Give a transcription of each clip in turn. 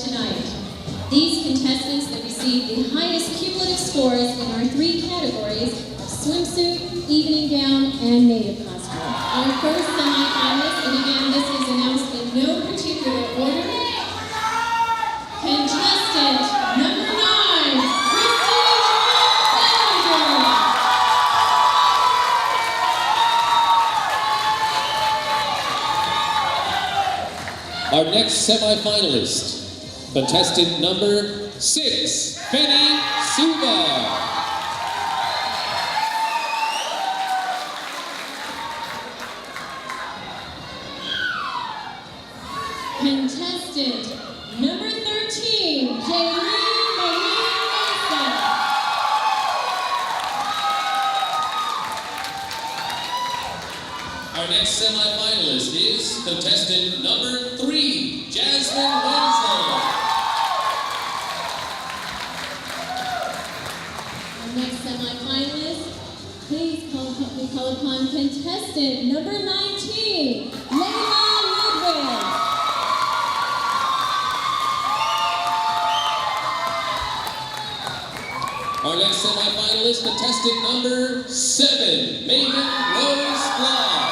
tonight. These contestants that received the highest cumulative scores in our 3 categories of swimsuit, evening gown, and native costume. Our first semi-finalist, and again this is announced in no particular order, contestant number 9, Our next semi-finalist, contestant number 6, Penny Suva. Contestant number 13, Jaylene Marie Mesa. Our next semi-finalist is contestant number 3, Jasmine Wenzel. Our next semi-finalist, please we call upon contestant number 19, Layla Ludwig. Our next semi-finalist, contestant number 7, Megan Rose Bloss.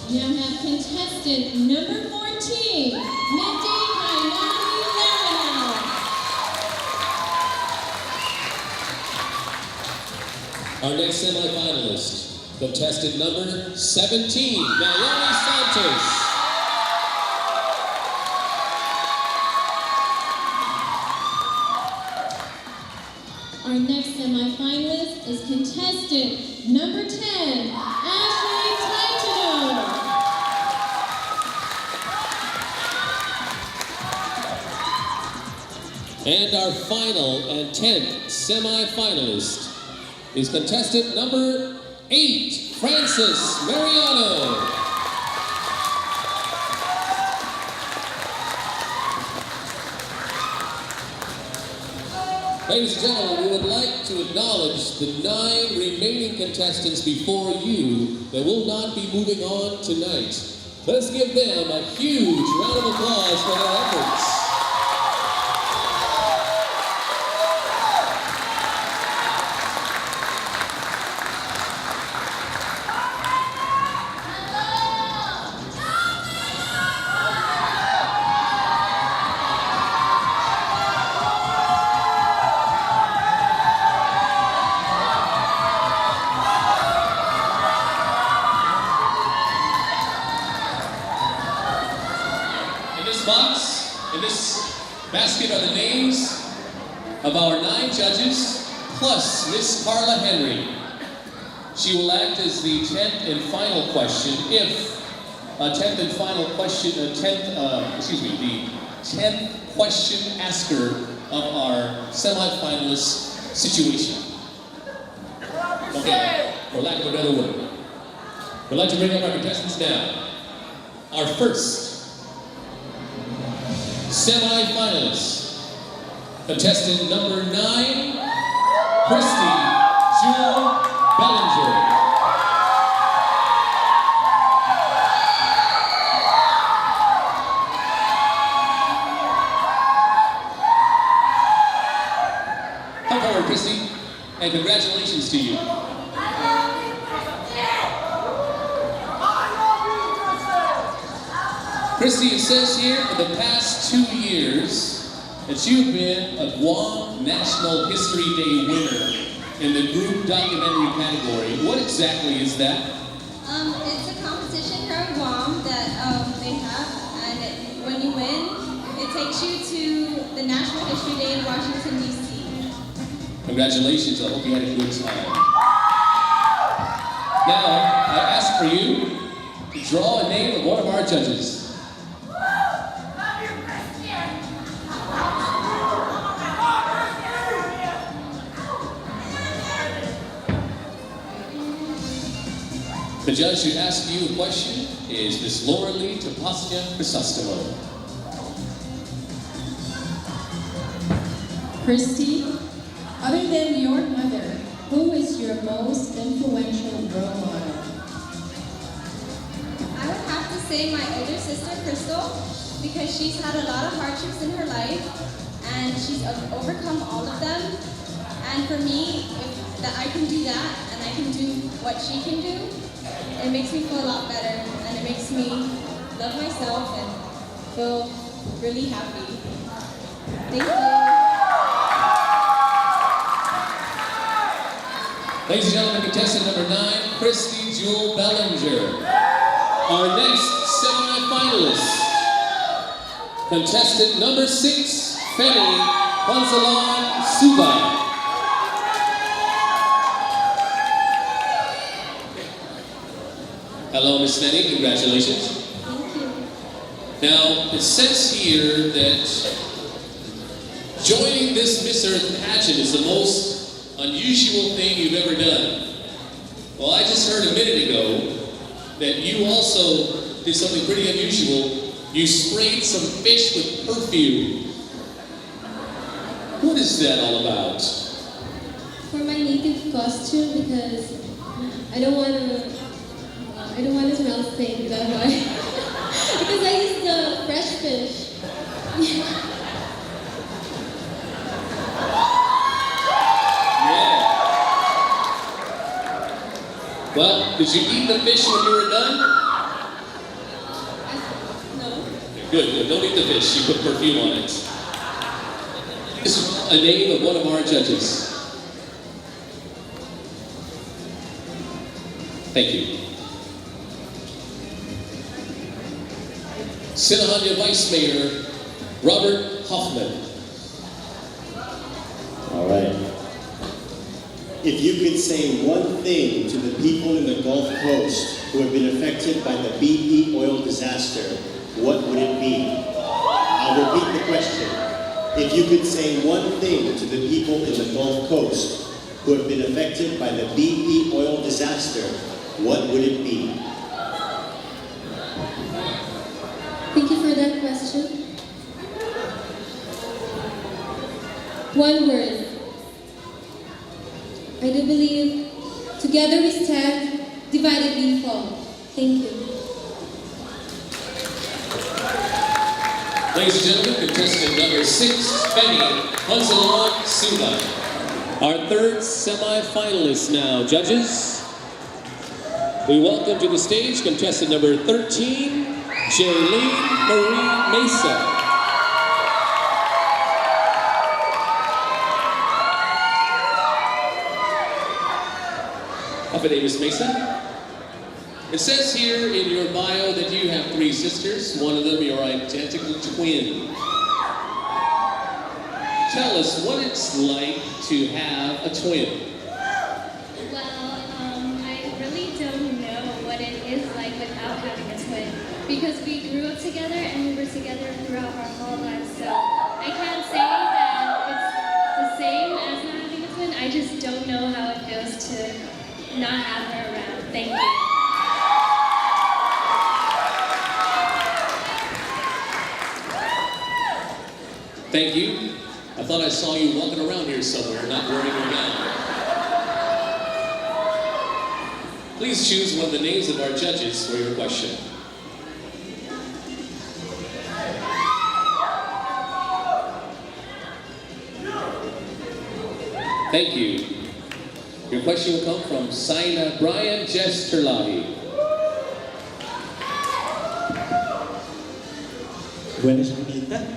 We now have contestant number 14, Mindy Kainani Laranau. Our next semi-finalist, contestant number 17, Naomi Santos. Our next semi-finalist is contestant number 10, Ashley Taitano. And our final and 10th semi-finalist is contestant number 8, Francis Mariano. Ladies and gentlemen, we would like to acknowledge the 9 remaining contestants before you that will not be moving on tonight. Let's give them a huge round of applause for their efforts. In this basket are the names of our 9 judges, plus Miss Carla Henry. She will act as the 10th and final question if the 10th question asker of our semi-finalist situation. Okay, for lack of another word. We'd like to bring up our contestants now. Our first semi-finalist, contestant number 9, Christy Jewel Bellinger. Come forward, Christy, and congratulations to you. Christy, it says here for the past 2 years that you've been a Guam National History Day winner in the group documentary category. What exactly is that? It's a competition here in Guam that they have, and when you win, it takes you to the National History Day in Washington, D.C. Congratulations, I hope you had a good time. Now, I ask for you to draw a name of one of our judges. The judge who asked you a question is Miss Laura Lee Tapasya Chrysostolo. Christy, other than your mother, who is your most influential say my older sister, Crystal, because she's had a lot of hardships in her life, and she's overcome all of them. And for me, if that I can do that, and I can do what she can do, it makes me feel a lot better, and it makes me love myself and feel really happy. Thank you. Ladies and gentlemen, contestant number 9, Christy Jewel Bellinger. Our next semi-finalist, contestant number 6, Femi Ponsalon Suba. Hello, Miss Femi, congratulations. Thank you. Now, it says here that joining this Miss Earth pageant is the most unusual thing you've ever done. Well, I just heard a minute ago that you also did something pretty unusual. You sprayed some fish with perfume. What is that all about? For my native costume, because I don't want to smell stink that way. Because I used the fresh fish. Well, did you eat the fish when you were done? No. Good. Don't eat the fish. You put perfume on it. This is a name of one of our judges. Thank you. Sinahanya Vice Mayor Robert Hoffman. All right. If you could say one thing to the people in the Gulf Coast who have been affected by the BP oil disaster, what would it be? I'll repeat the question. If you could say one thing to the people in the Gulf Coast who have been affected by the BP oil disaster, what would it be? Thank you for that question. One word. I do believe together we stand, divided we fall. Thank you. Ladies and gentlemen, contestant number 6, Femi Ponsalon Suba. Our third semi-finalist now. Judges, we welcome to the stage contestant number 13, Jaylene Marie Mesa. Up at Miss Mesa. It says here in your bio that you have 3 sisters. One of them your identical twin. Tell us what it's like to have a twin. Well, I really don't know what it is like without having a twin, because we grew up together and we were together throughout our whole lives. So I can't say that it's the same as not having a twin. I just don't know how it feels to not have her around. Thank you. Thank you. I thought I saw you walking around here somewhere, not wearing your gown. Please choose one of the names of our judges for your question. Thank you. Your question will come from Saina Brian Jesterlahi. Buenas bonita.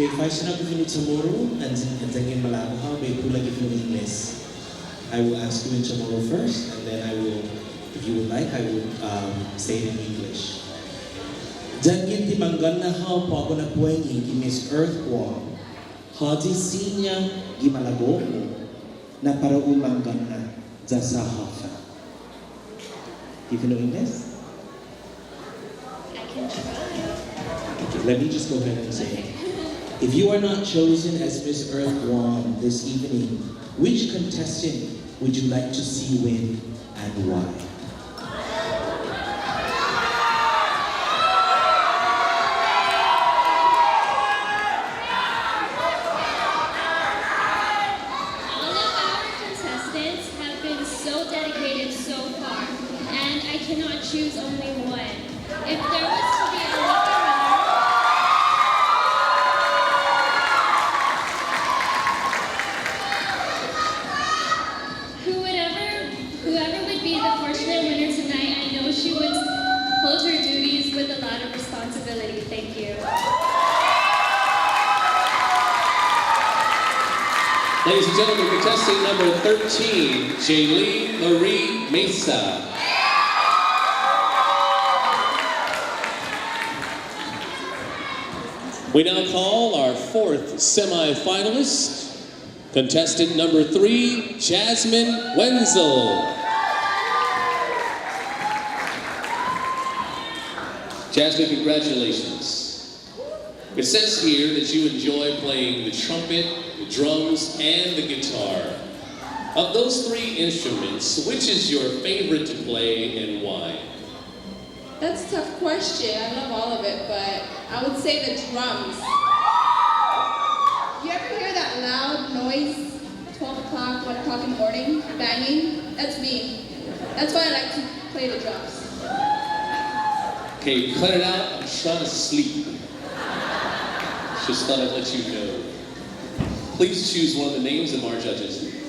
If I should not give you tomorrow and then Malabo, may pula give you English. I will ask you in tomorrow first, and then I will, if you would like, I will say it in English. Dangin timanggan na how po ako nagpuwengi ki Miss Earth Guam. Hadi sinya gimalago mo na para umanggan na sa hafa. You know English? I can try. Okay, let me just go ahead and say it. If you are not chosen as Miss Earth Guam this evening, which contestant would you like to see win and why? All of our contestants have been so dedicated so far, and and I cannot choose only one. If there was to be a lucky winner, whoever would be the fortunate winner tonight, I know she would hold her duties with a lot of responsibility. Thank you. Ladies and gentlemen, contestant number 13, Jaylee Marie Mesa. We now call our fourth semifinalist, contestant number 3, Jasmine Wenzel. Jasmine, congratulations. It says here that you enjoy playing the trumpet, the drums, and the guitar. Of those 3 instruments, which is your favorite to play and why? That's a tough question. I love all of it, but I would say the drums. You ever hear that loud noise, 12 o'clock, 1 o'clock in the morning, banging? That's me. That's why I like to play the drums. Okay, cut it out. I'm trying to sleep. Just thought I'd let you know. Please choose one of the names of our judges.